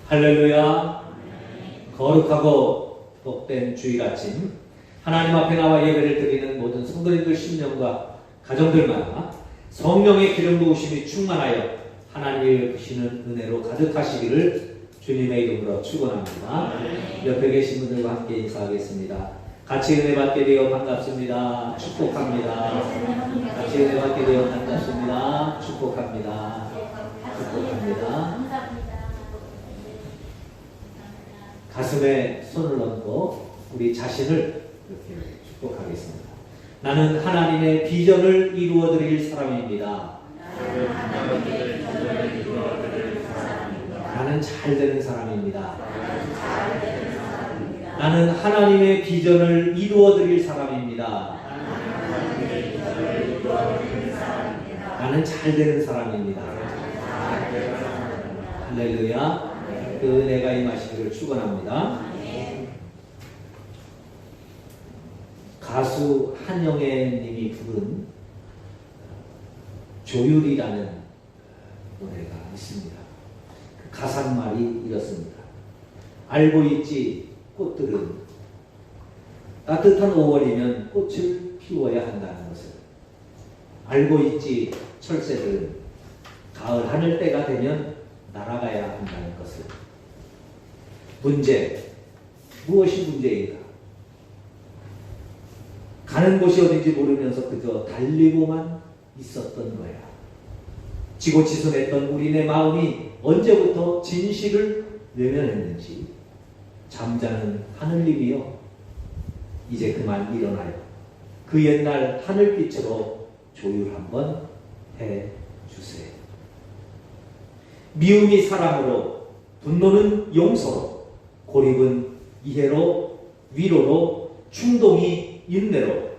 할렐루야. 거룩하고 복된 주일 아침 하나님 앞에 나와 예배를 드리는 모든 성도님들 심령과 가정들마다 성령의 기름 부으심이 충만하여 하나님의 베푸시는 은혜로 가득하시기를 주님의 이름으로 축원합니다. 옆에 계신 분들과 함께 인사하겠습니다. 같이 은혜 받게 되어 반갑습니다. 축복합니다. 같이 은혜 받게 되어 반갑습니다. 축복합니다. 축복합니다. 가슴에 손을 얹고 우리 자신을 이렇게 축복하겠습니다. 나는 하나님의 비전을 이루어드릴 사람입니다. 나는 잘되는 사람입니다. 나는 하나님의 비전을 이루어드릴 사람입니다. 나는 잘되는 사람입니다. 할렐루야. 그 은혜가 임하시기를 축원합니다. 가수 한영애 님이 부른 조율이라는 노래가 있습니다. 그 가사말이 이렇습니다. 알고 있지 꽃들은 따뜻한 5월이면 꽃을 피워야 한다는 것을. 알고 있지 철새들은 가을 하늘 때가 되면 날아가야 한다는 것을. 문제, 무엇이 문제인가? 가는 곳이 어딘지 모르면서 그저 달리고만 있었던 거야. 지고지순했던 우리네 마음이 언제부터 진실을 외면했는지. 잠자는 하늘님이여 이제 그만 일어나요. 그 옛날 하늘빛으로 조율 한번 해주세요. 미움이 사랑으로, 분노는 용서로, 고립은 이해로, 위로로, 충동이 인내로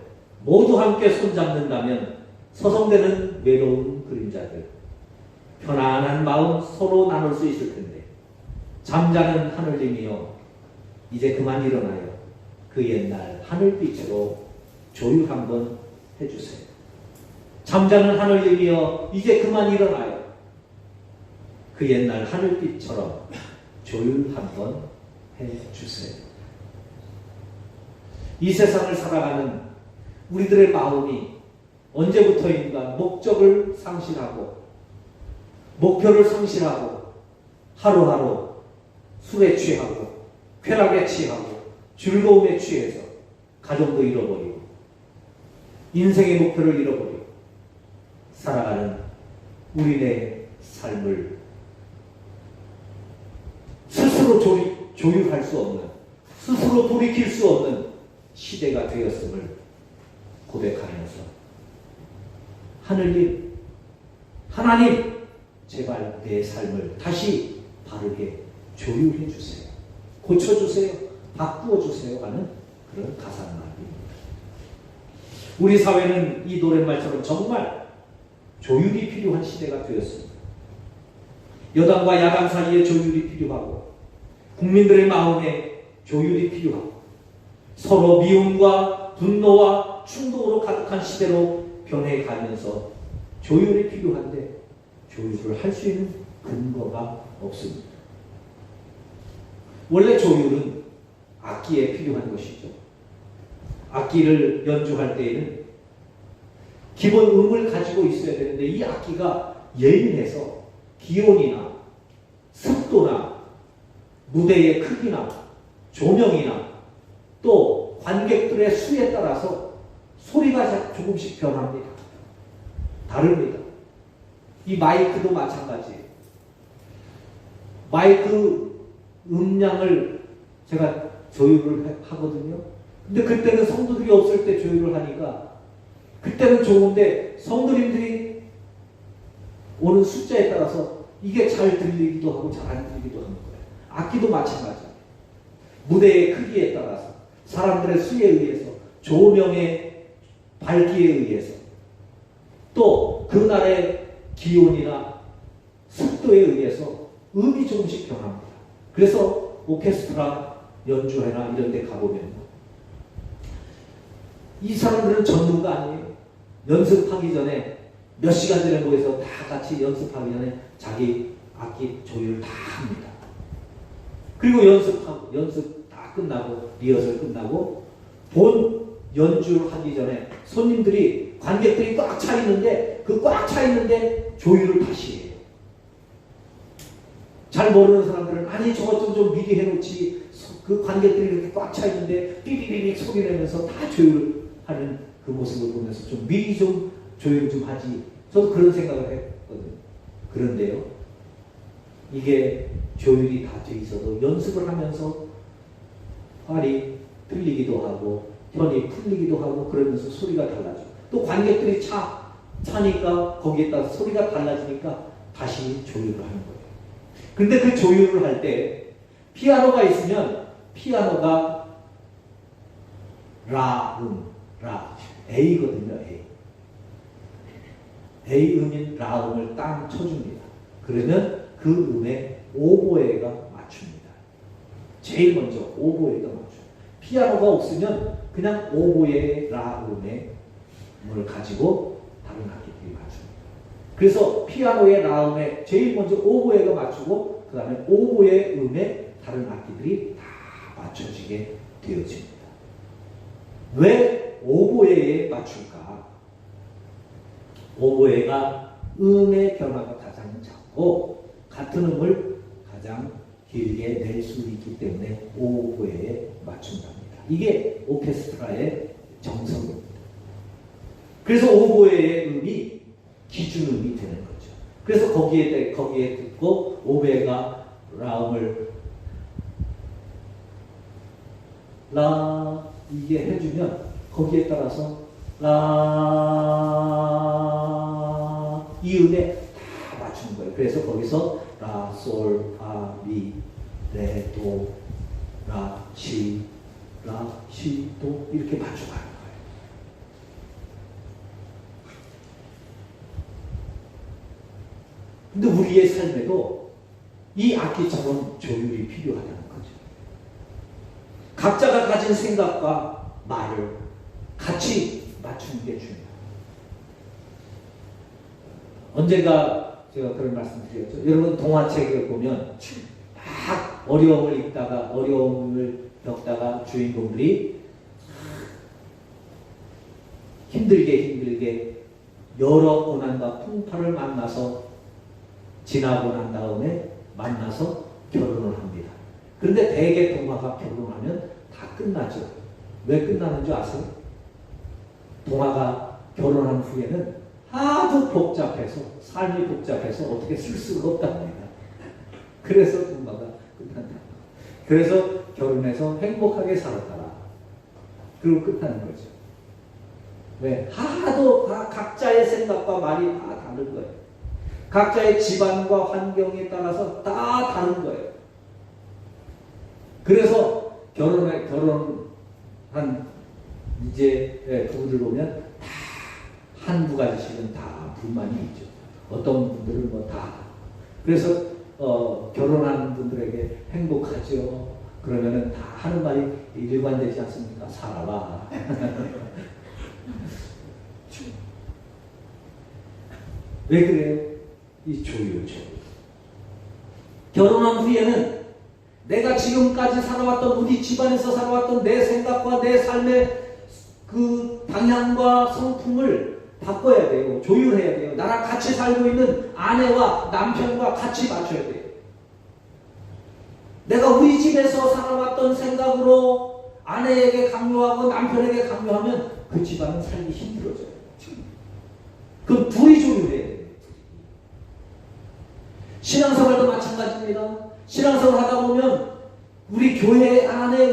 모두 함께 손잡는다면 서성대는 외로운 그림자들, 편안한 마음 서로 나눌 수 있을 텐데. 잠자는 하늘님이여 이제 그만 일어나요. 그 옛날 하늘빛으로 조율 한번 해주세요. 잠자는 하늘님이여 이제 그만 일어나요. 그 옛날 하늘빛처럼 조율 한번 해주세요. 이 세상을 살아가는 우리들의 마음이 언제부터인가 목적을 상실하고 목표를 상실하고 하루하루 술에 취하고 쾌락에 취하고 즐거움에 취해서 가정도 잃어버리고 인생의 목표를 잃어버리고 살아가는 우리의 삶을 스스로 조율할 수 없는, 스스로 돌이킬 수 없는 시대가 되었음을 고백하면서 하나님 제발 내 삶을 다시 바르게 조율해 주세요. 고쳐주세요. 바꾸어주세요 하는 그런 가사말입니다. 우리 사회는 이 노랫말처럼 정말 조율이 필요한 시대가 되었습니다. 여당과 야당 사이에 조율이 필요하고 국민들의 마음에 조율이 필요하고 서로 미움과 분노와 충동으로 가득한 시대로 변해가면서 조율이 필요한데 조율을 할 수 있는 근거가 없습니다. 원래 조율은 악기에 필요한 것이죠. 악기를 연주할 때에는 기본 음을 가지고 있어야 되는데 이 악기가 예민해서 기온이나 습도나 무대의 크기나 조명이나 또 관객들의 수에 따라서 소리가 조금씩 변합니다. 다릅니다. 이 마이크도 마찬가지예요. 마이크 음량을 제가 조율을 하거든요. 근데 그때는 성도들이 없을 때 조율을 하니까 그때는 좋은데 성도님들이 오는 숫자에 따라서 이게 잘 들리기도 하고 잘 안 들리기도 하는 거예요. 악기도 마찬가지예요. 무대의 크기에 따라서 사람들의 수에 의해서 조명의 밝기에 의해서 또 그날의 기온이나 습도에 의해서 음이 조금씩 변합니다. 그래서 오케스트라 연주회나 이런 데 가보면 이 사람들은 전문가 아니에요. 연습하기 전에 몇 시간 전에 모여서 다 같이 연습하기 전에 자기 악기 조율을 다 합니다. 그리고 연습 다 끝나고 리허설 끝나고 본 연주를 하기 전에 손님들이 관객들이 꽉 차 있는데 그 꽉 차 있는데 조율을 다시 해요. 잘 모르는 사람들은 아니 저것 좀 미리 해놓지 그 관객들이 이렇게 꽉 차 있는데 삐비비빅 소리 내면서 다 조율하는 그 모습을 보면서 좀 미리 좀 조율 좀 하지. 저도 그런 생각을 했거든요. 그런데요. 이게 조율이 다 돼 있어도 연습을 하면서 활이 틀리기도 하고 현이 풀리기도 하고 그러면서 소리가 달라져. 또 관객들이 차니까 거기에 따라 소리가 달라지니까 다시 조율을 하는 거예요. 그런데 그 조율을 할 때 피아노가 있으면 피아노가 라 A거든요. A 음인 라 음을 딱 쳐줍니다. 그러면 그 음에 오보에가 맞춥니다. 제일 먼저 오보에가 맞춰요. 피아노가 없으면 그냥 오보에 라 음의 음을 가지고 다른 악기들이 맞춥니다. 그래서 피아노의 라 음에 제일 먼저 오보에가 맞추고 그 다음에 오보의 음에 다른 악기들이 다 맞춰지게 되어집니다. 왜 오보에에 맞출까? 오보에가 음의 변화가 가장 작고 같은 음을 가장 길게 낼 수 있기 때문에 오보에에 맞춘답니다. 이게 오케스트라의 정석입니다. 그래서 오보에의 음이 기준음이 되는 거죠. 그래서 거기에 듣고 오보에가 라음을 라 이게 해주면 거기에 따라서 라 이 음에 다 맞추는 거예요. 그래서 거기서 라, 솔, 파, 미, 레, 도, 라, 시, 도 이렇게 맞춰가는 거예요. 근데 우리의 삶에도 이 악기처럼 조율이 필요하다는 거죠. 각자가 가진 생각과 말을 같이 맞추는 게 중요해요. 언젠가 제가 그런 말씀 드렸죠. 여러분 동화책을 보면 막 어려움을 겪다가 어려움을 겪다가 주인공들이 힘들게 여러 고난과 풍파를 만나서 지나고 난 다음에 만나서 결혼을 합니다. 그런데 대개 동화가 결혼하면 다 끝나죠. 왜 끝나는 줄 아세요? 동화가 결혼한 후에는 하도 복잡해서 삶이 복잡해서 어떻게 쓸 수가 없답니다. 그래서 동화가 끝난다. 그래서 결혼해서 행복하게 살았더라. 그리고 끝나는 거죠. 왜? 하도 다 각자의 생각과 말이 다 다른 거예요. 각자의 집안과 환경에 따라서 다 다른 거예요. 그래서 결혼한 이제 부부들 보면 다 한두 가지씩은 다 불만이 있죠. 어떤 분들은 뭐 다. 그래서 결혼한 분들에게 행복하죠. 그러면은 다 하는 말이 일관되지 않습니까? 살아라. 왜 그래요? 이 조율. 결혼한 후에는 내가 지금까지 살아왔던 우리 집안에서 살아왔던 내 생각과 내 삶의 그 방향과 성품을 바꿔야 돼요. 조율해야 돼요. 나랑 같이 살고 있는 아내와 남편과 같이 맞춰야 돼요. 내가 우리 집에서 살아왔던 생각으로 아내에게 강요하고 남편에게 강요하면 그 집안은 살기 힘들어져요. 그럼 둘이 조율해야 돼요. 신앙생활도 마찬가지입니다. 신앙생활 하다 보면 우리 교회 안에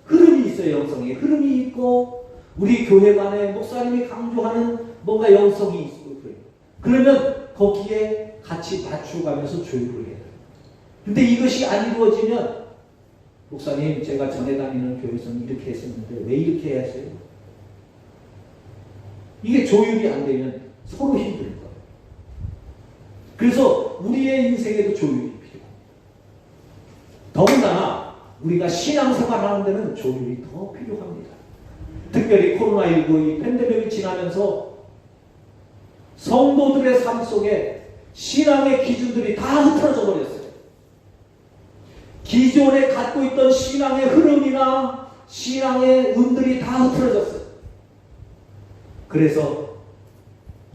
흐름이 있어요. 영성의 흐름이 있고 우리 교회만에 목사님이 강조하는 뭔가 영성이 있고 그래요. 그러면 거기에 같이 맞춰가면서 조율을 해요. 근데 이것이 안 이루어지면 목사님 제가 전에 다니는 교회에서는 이렇게 했었는데 왜 이렇게 해야 했어요? 이게 조율이 안 되면 서로 힘들 거예요. 그래서 우리의 인생에도 조율이 필요해요. 더군다나 우리가 신앙생활 하는 데는 조율이 더 필요합니다. 특별히 코로나19 이 팬데믹을 지나면서 성도들의 삶 속에 신앙의 기준들이 다 흐트러져 버렸어요. 기존에 갖고 있던 신앙의 흐름이나 신앙의 운들이 다 흐트러졌어요. 그래서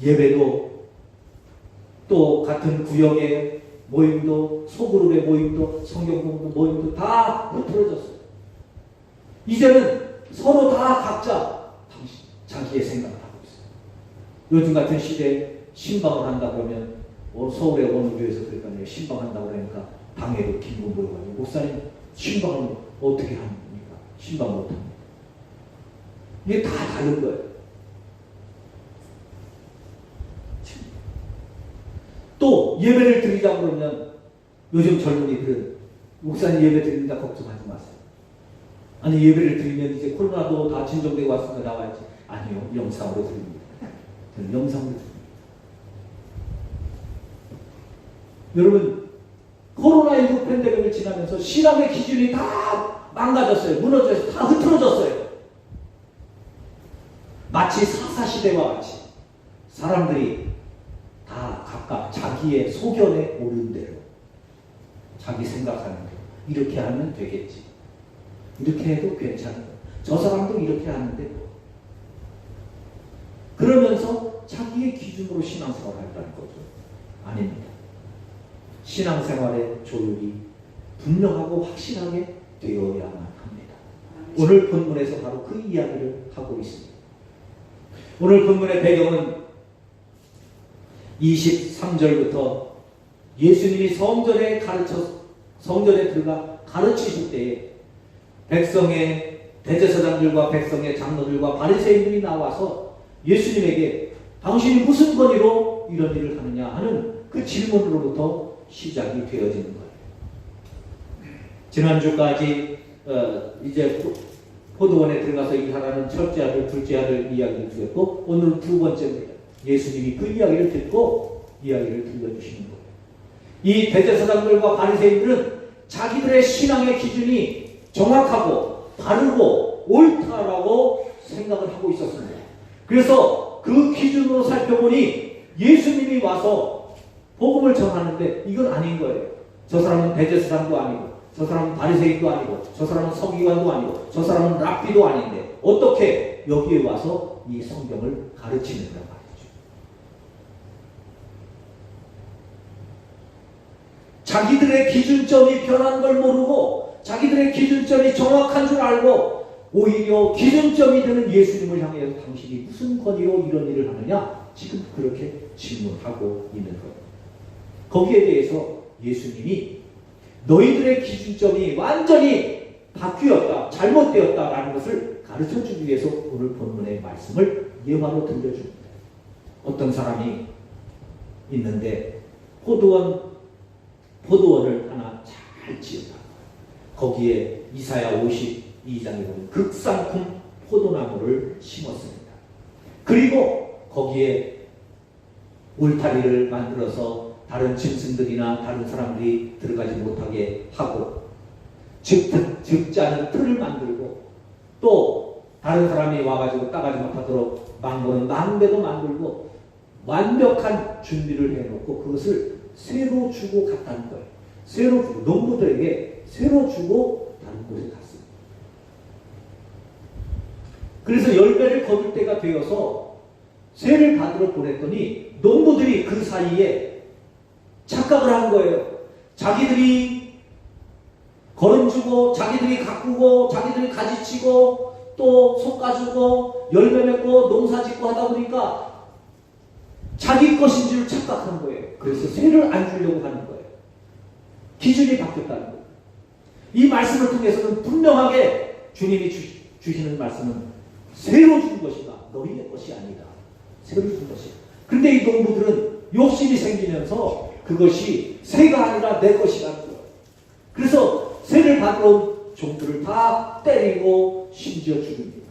예배도 또 같은 구역의 모임도 소그룹의 모임도 성경 공부 모임도 다 흐트러졌어요. 이제는 서로 다 각자 자기의 생각을 하고 있어요. 요즘 같은 시대에 신방을 한다 그러면 서울의 어느 교회에서 그러니까 신방한다고 그러니까 방에도 긴고 모여가지고 목사님 신방을 어떻게 하는 겁니까? 신방 못합니다. 이게 다 다른 거예요. 또 예배를 드리자고 그러면 요즘 젊은이들은 목사님 예배 드린다 걱정하지 마세요. 아니 예배를 드리면 이제 코로나도 다 진정되고 왔으니까 나와야지. 아니요, 영상으로 드립니다. 저는 영상으로 드립니다. 여러분 코로나19 팬데믹을 지나면서 신앙의 기준이 다 망가졌어요. 무너져서 다 흐트러졌어요. 마치 사사시대와 같이 사람들이 다 각각 자기의 소견에 오른 대로 자기 생각하는 대로 이렇게 하면 되겠지. 이렇게 해도 괜찮은 저 사람도 이렇게 하는데 그러면서 자기의 기준으로 신앙생활을 한다는 거죠. 아닙니다. 신앙생활의 조율이 분명하고 확실하게 되어야만 합니다. 오늘 본문에서 바로 그 이야기를 하고 있습니다. 오늘 본문의 배경은 23절부터 예수님이 성전에 들어가 가르치실 때에 백성의 대제사장들과 백성의 장로들과 바리새인들이 나와서 예수님에게 당신이 무슨 권위로 이런 일을 하느냐 하는 그 질문으로부터 시작이 되어지는 거예요. 지난주까지 이제 포도원에 들어가서 일하라는 첫째 아들, 둘째 아들 이야기를 드렸고 오늘은 두 번째입니다. 예수님이 그 이야기를 듣고 이야기를 들려주시는 거예요. 이 대제사장들과 바리새인들은 자기들의 신앙의 기준이 정확하고 바르고 옳다라고 생각을 하고 있었습니다. 그래서 그 기준으로 살펴보니 예수님이 와서 복음을 전하는데 이건 아닌 거예요. 저 사람은 대제사장도 아니고 저 사람은 바리새인도 아니고 저 사람은 서기관도 아니고 저 사람은 랍비도 아닌데 어떻게 여기에 와서 이 성경을 가르치는가 말이죠. 자기들의 기준점이 변한 걸 모르고 자기들의 기준점이 정확한 줄 알고 오히려 기준점이 되는 예수님을 향해서 당신이 무슨 권위로 이런 일을 하느냐 지금 그렇게 질문하고 있는 거예요. 거기에 대해서 예수님이 너희들의 기준점이 완전히 바뀌었다, 잘못되었다라는 것을 가르쳐주기 위해서 오늘 본문의 말씀을 예화로 들려줍니다. 어떤 사람이 있는데 포도원을 하나 잘 지었다. 거기에 이사야 52장에 보면 극상품 포도나무를 심었습니다. 그리고 거기에 울타리를 만들어서 다른 짐승들이나 다른 사람들이 들어가지 못하게 하고 적지 않은 틀을 만들고 또 다른 사람이 와가지고 따가지 못하도록 망고는 망대도 만들고 완벽한 준비를 해놓고 그것을 새로 주고 갔다는 거예요. 새로 주고 농부들에게 새로 주고 다른 곳에 갔습니다. 그래서 열매를 거둘 때가 되어서 새를 받으러 보냈더니 농부들이 그 사이에 착각을 한 거예요. 자기들이 거름주고 자기들이 가꾸고 자기들이 가지치고 또 솎아주고 열매 맺고 농사짓고 하다 보니까 자기 것인 줄 착각한 거예요. 그래서 새를 안 주려고 하는 거예요. 기준이 바뀌었다는 거예요. 이 말씀을 통해서는 분명하게 주님이 주시는 말씀은 새로 준 것이다. 너희의 것이 아니다. 새로 준 것이다. 그런데 이 농부들은 욕심이 생기면서 그것이 새가 아니라 내 것이라는 거예요. 그래서 새를 받으러 온 종들을 다 때리고 심지어 죽입니다.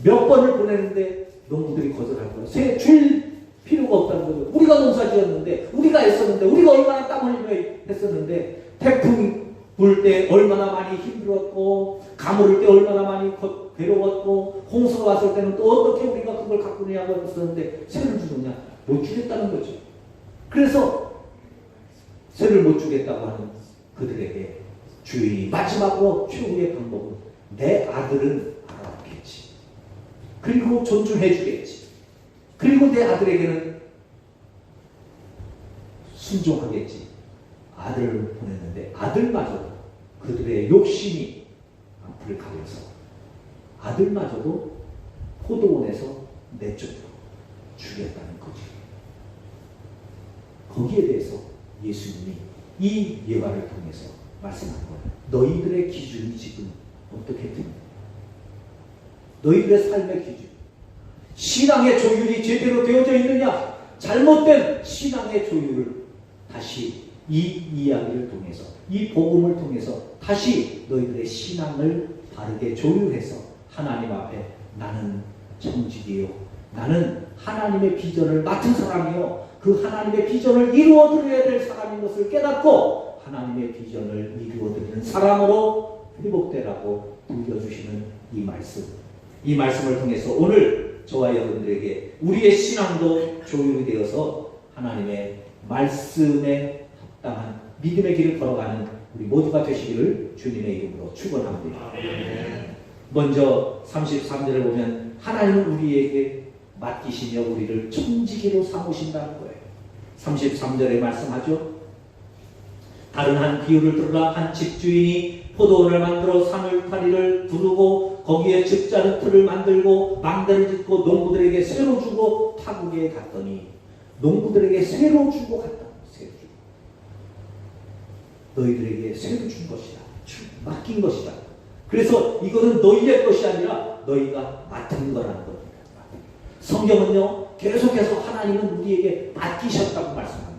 몇 번을 보내는데 농부들이 거절할 거예요. 새 줄 필요가 없다는 거죠. 우리가 농사 지었는데 우리가 애썼는데 우리가 얼마나 땀 흘리며 했었는데 태풍 불 때 얼마나 많이 힘들었고 가물을 때 얼마나 많이 괴로웠고 홍수가 왔을 때는 또 어떻게 우리가 그걸 가꾸느냐고 했었는데 새를 주느냐? 못 주겠다는 거죠. 그래서 새를 못 주겠다고 하는 그들에게 주인이 마지막으로 최후의 방법은 내 아들은 알아보겠지. 그리고 존중해 주겠지. 그리고 내 아들에게는 순종하겠지. 아들을 보냈는데 아들마저도 그들의 욕심이 앞을 가려서 아들마저도 포도원에서 내쫓고 죽였다는 거지. 거기에 대해서 예수님이 이 예화를 통해서 말씀한 거예요. 너희들의 기준이 지금 어떻게 됩니까? 너희들의 삶의 기준, 신앙의 조율이 제대로 되어져 있느냐? 잘못된 신앙의 조율을 다시 이 이야기를 통해서, 이 복음을 통해서 다시 너희들의 신앙을 바르게 조율해서 하나님 앞에 나는 청직이요, 나는 하나님의 비전을 맡은 사람이요, 그 하나님의 비전을 이루어드려야 될 사람인 것을 깨닫고 하나님의 비전을 이루어드리는 사람으로 회복되라고 들려주시는 이 말씀, 이 말씀을 통해서 오늘 저와 여러분들에게 우리의 신앙도 조율이 되어서 하나님의 말씀에 합당한 믿음의 길을 걸어가는 우리 모두가 되시기를 주님의 이름으로 축원합니다. 먼저 33절을 보면 하나님은 우리에게 맡기시며 우리를 청지기로 삼으신다는 거예요. 33절에 말씀하죠. 다른 한 비유를 들으라. 한 집주인이 포도원을 만들어 산울타리를 두르고 거기에 즙자른 틀을 만들고 망대를 짓고 농부들에게 쇠로 주고 타국에 갔더니 농부들에게 쇠로 주고 갔다. 쇠로 주고. 너희들에게 쇠로 준 것이다. 맡긴 것이다. 그래서 이거는 너희의 것이 아니라 너희가 맡은 거라는 겁니다. 성경은요, 계속해서 하나님은 우리에게 맡기셨다고 말씀합니다.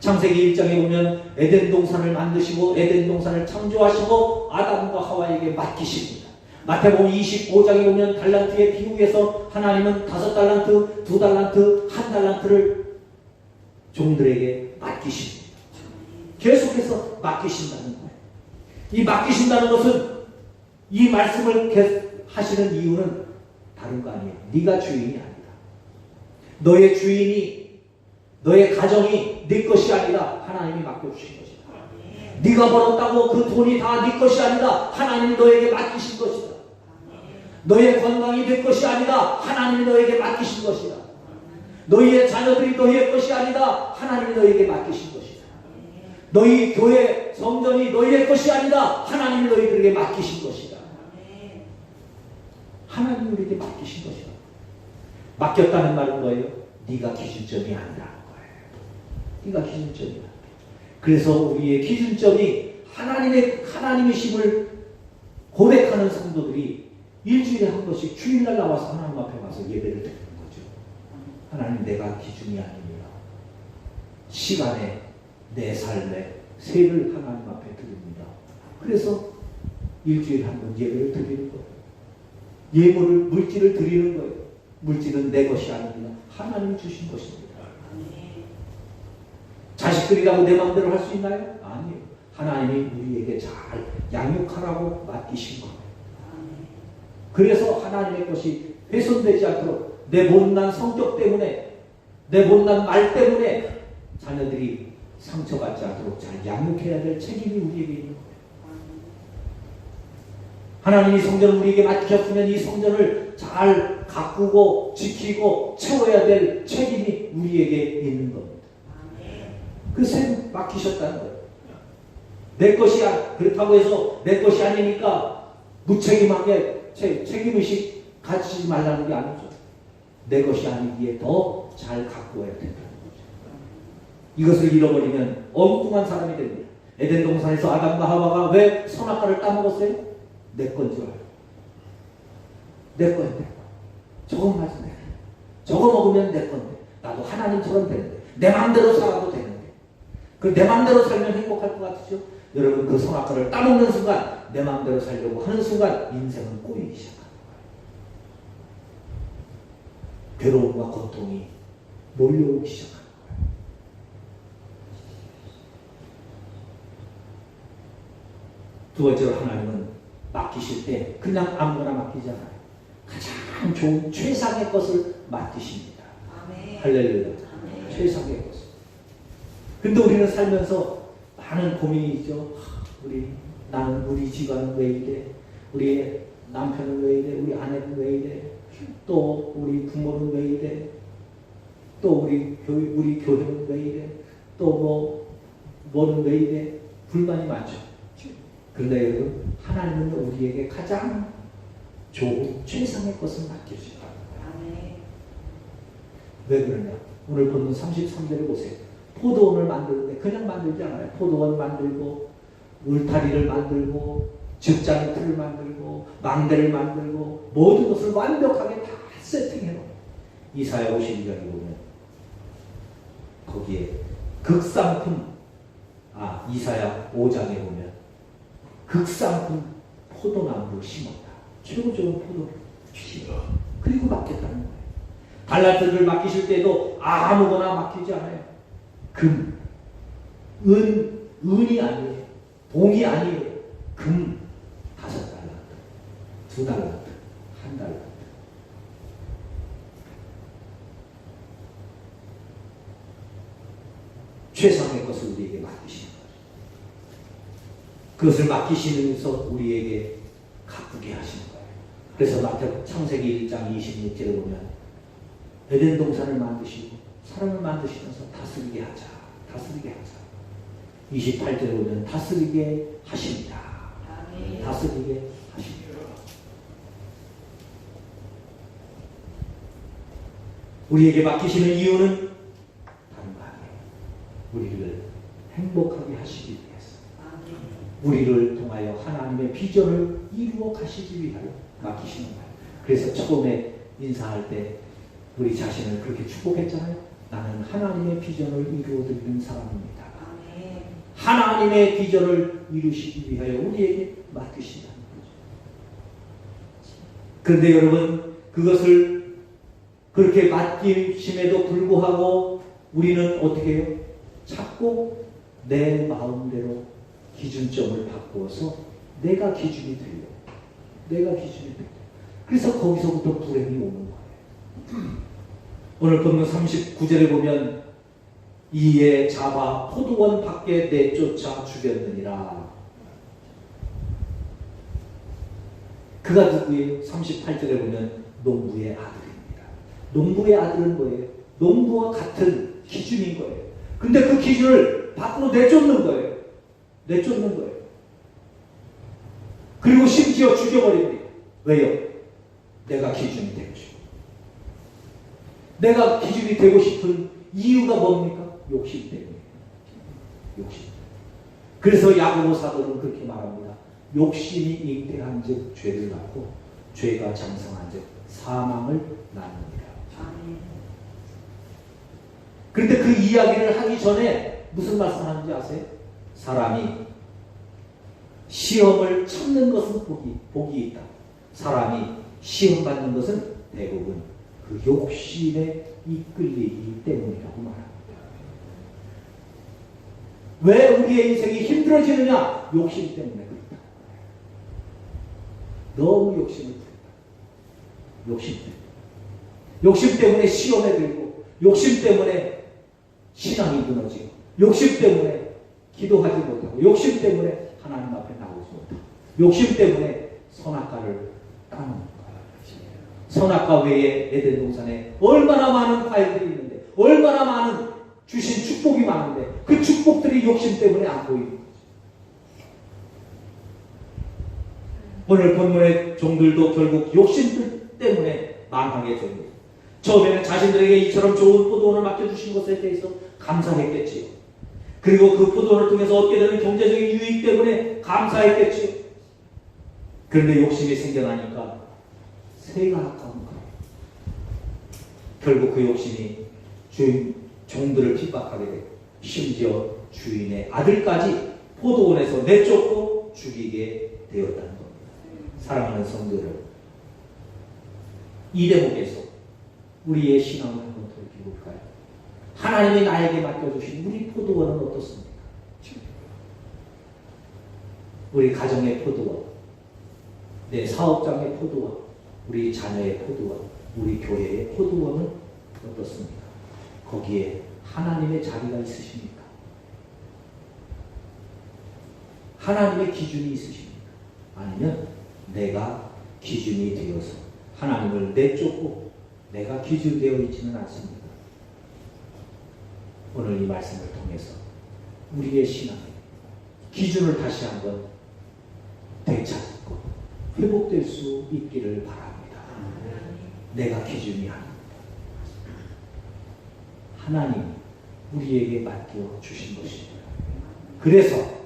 창세기 1장에 보면 에덴 동산을 만드시고 에덴 동산을 창조하시고 아담과 하와에게 맡기십니다. 마태복음 25장에 보면 달란트의 비유에서 하나님은 5달란트, 2달란트, 1달란트를 종들에게 맡기십니다. 계속해서 맡기신다는 거예요. 이 맡기신다는 것은 이 말씀을 하시는 이유는 다른 거 아니에요. 네가 주인이 아니다. 너의 주인이, 너의 가정이 네 것이 아니라 하나님이 맡겨주신 것이다. 네가 벌었다고 그 돈이 다 네 것이 아니다. 하나님이 너에게 맡기신 것이다. 너의 건강이 네 것이 아니다. 하나님이 너에게 맡기신 것이다. 너희의 자녀들이 너희의 것이 아니다. 하나님이 너에게 맡기신 것이다. 너희 교회 성전이 너희의 것이 아니다. 하나님이 너희들에게 맡기신 것이다. 하나님이 우리에게 맡기신 것이다. 맡겼다는 말은 뭐예요? 네가 기준점이 아니라는 거예요. 네가 기준점이 아니라. 그래서 우리의 기준점이 하나님이심을 고백하는 성도들이 일주일에 한 번씩 주일날 나와서 하나님 앞에 와서 예배를 드리는 거죠. 하나님, 내가 기준이 아닙니다. 시간에 내 삶에 세를 하나님 앞에 드립니다. 그래서 일주일에 한 번 예배를 드리는 거예요. 예물을, 물질을 드리는 거예요. 물질은 내 것이 아닙니다. 하나님이 주신 것입니다. 자식들이라고 내 마음대로 할 수 있나요? 아니에요. 하나님이 우리에게 잘 양육하라고 맡기신 거예요. 그래서 하나님의 것이 훼손되지 않도록 내 못난 성격 때문에, 내 못난 말 때문에 자녀들이 상처받지 않도록 잘 양육해야 될 책임이 우리에게 있는 거예요. 하나님이 성전을 우리에게 맡기셨으면 이 성전을 잘 가꾸고 지키고 채워야 될 책임이 우리에게 있는 겁니다. 그 셈 맡기셨다는 거예요. 내 것이 그렇다고 해서 내 것이 아니니까 무책임하게 책임의식 가지지 말라는 게 아니죠. 내 것이 아니기에 더 잘 가꾸어야 된다는 거죠. 이것을 잃어버리면 엉뚱한 사람이 됩니다. 에덴 동산에서 아담과 하와가 왜 선악과를 따먹었어요? 내 건 줄 알아요. 내 거야, 내 거. 저거 맞으면 돼. 저거 먹으면 내 건데. 나도 하나님처럼 되는데. 내 마음대로 살아도 되는데. 그 내 마음대로 살면 행복할 것 같으죠? 여러분, 그 선악과를 따먹는 순간, 내 마음대로 살려고 하는 순간 인생은 꼬이기 시작합니다. 괴로움과 고통이 몰려오기 시작합니다. 두 번째로 하나님은 맡기실 때 그냥 아무거나 맡기지 않아요. 가장 좋은 최상의 것을 맡기십니다. 아멘. 할렐루야. 아멘. 최상의 것을. 근데 우리는 살면서 많은 고민이 있죠. 우리 집안은 왜 이래? 우리 남편은 왜 이래? 우리 아내는 왜 이래? 또 우리 부모는 왜 이래? 또 우리 교회는 왜 이래? 또 뭐는 왜 이래? 불만이 많죠. 그런데 여러분, 하나님은 우리에게 가장 좋은 최상의 것을 맡겨주십니다. 왜 그러냐? 오늘 본문 33절을 보세요. 포도원을 만드는데 그냥 만들지 않아요. 포도원 만들고 울타리를 만들고 직장의 틀을 만들고 망대를 만들고 모든 것을 완벽하게 다 세팅해놓은 이사야 52장에 보면 거기에 극상품 이사야 5장에 보면 극상품 포도나무를 심었다. 최고 좋은 포도를 심어. 그리고 맡겼다는 거예요. 달란트를 맡기실 때도 아무거나 맡기지 않아요. 금, 은이 아니에요. 봉이 아니에요. 금 5달란트, 2달란트, 1달란트. 최상의 것을 우리에게 맡기시는 거예요. 그것을 맡기시면서 우리에게 가꾸게 하시는 거예요. 그래서 창세기 1장 26절에 보면 에덴 동산을 만드시고 사람을 만드시면서 다스리게 하자. 28절에 보면 다스리게 하십니다. 다스리게 하십니다. 우리에게 맡기시는 이유는 다른 거 아니에요. 우리를 행복하게 하시기 위해서. 우리를 통하여 하나님의 비전을 이루어 가시기 위하여 맡기시는 거예요. 그래서 처음에 인사할 때 우리 자신을 그렇게 축복했잖아요. 나는 하나님의 비전을 이루어드리는 사람입니다. 하나님의 비전을 이루시기 위하여 우리에게 맡기신다는 거죠. 그런데 여러분, 그것을 그렇게 맡기심에도 불구하고 우리는 어떻게 해요? 자꾸 내 마음대로 기준점을 바꾸어서 내가 기준이 되려. 그래서 거기서부터 불행이 오는 거예요. 오늘 본문 39절에 보면 이에 잡아 포도원 밖에 내쫓아 죽였느니라. 그가 누구예요? 38절에 보면 농부의 아들입니다. 농부의 아들은 뭐예요? 농부와 같은 기준인 거예요. 근데 그 기준을 밖으로 내쫓는 거예요. 그리고 심지어 죽여버립니다. 왜요? 내가 기준이 되고 싶어. 내가 기준이 되고 싶은 이유가 뭡니까? 욕심 때문에. 그래서 야고보 사도는 그렇게 말합니다. 욕심이 잉태한 즉 죄를 낳고 죄가 장성한 즉 사망을 낳느니라. 그런데 그 이야기를 하기 전에 무슨 말씀하는지 아세요? 사람이 시험을 참는 것은 복이 있다. 사람이 시험 받는 것은 대부분 그 욕심에 이끌리기 때문이라고 말합니다. 왜 우리의 인생이 힘들어지느냐? 욕심 때문에 그렇다. 너무 욕심을 부린다. 욕심 때문에 시험에 들고, 욕심 때문에 신앙이 무너지고, 욕심 때문에 기도하지 못하고, 욕심 때문에 하나님 앞에 나오지 못하고, 욕심 때문에 선악과를 따먹는 거예요. 선악과 외에 에덴 동산에 얼마나 많은 과일들이 있는데, 얼마나 많은 주신 축복이 많은데 그 축복들이 욕심 때문에 안 보이는 거죠. 오늘 본문의 종들도 결국 욕심 때문에 망하게 됩니다. 처음에는 자신들에게 이처럼 좋은 포도원을 맡겨주신 것에 대해서 감사했겠지요. 그리고 그 포도원을 통해서 얻게 되는 경제적인 유익 때문에 감사했겠지요. 그런데 욕심이 생겨나니까 새가 아까운 거예요. 결국 그 욕심이 종들을 핍박하게 되고 심지어 주인의 아들까지 포도원에서 내쫓고 죽이게 되었다는 겁니다. 사랑하는 성도들, 이 대목에서 우리의 신앙을 한번 돌이켜볼까요? 하나님이 나에게 맡겨주신 우리 포도원은 어떻습니까? 우리 가정의 포도원, 내 사업장의 포도원, 우리 자녀의 포도원, 우리 교회의 포도원은 어떻습니까? 거기에 하나님의 자리가 있으십니까? 하나님의 기준이 있으십니까? 아니면 내가 기준이 되어서 하나님을 내쫓고 내가 기준되어 있지는 않습니다. 오늘 이 말씀을 통해서 우리의 신앙의 기준을 다시 한번 되찾고 회복될 수 있기를 바랍니다. 내가 기준이 아닙니다. 하나님이 우리에게 맡겨 주신 것입니다. 그래서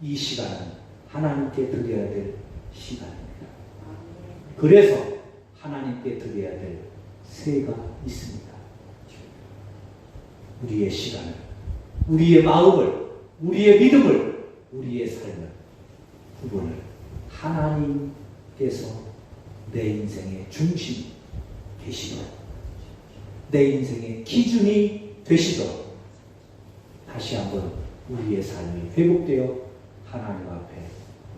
이 시간은 하나님께 드려야 될 시간입니다. 그래서 하나님께 드려야 될 세가 있습니다. 우리의 시간을, 우리의 마음을, 우리의 믿음을, 우리의 삶을, 부분을 하나님께서 내 인생의 중심이 되시도록, 내 인생의 기준이 되시도록 다시 한번 우리의 삶이 회복되어 하나님 앞에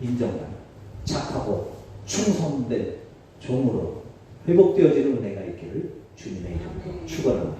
인정받는 착하고 충성된 종으로 회복되어지는 은혜가 있기를 주님의 이름으로 축원합니다.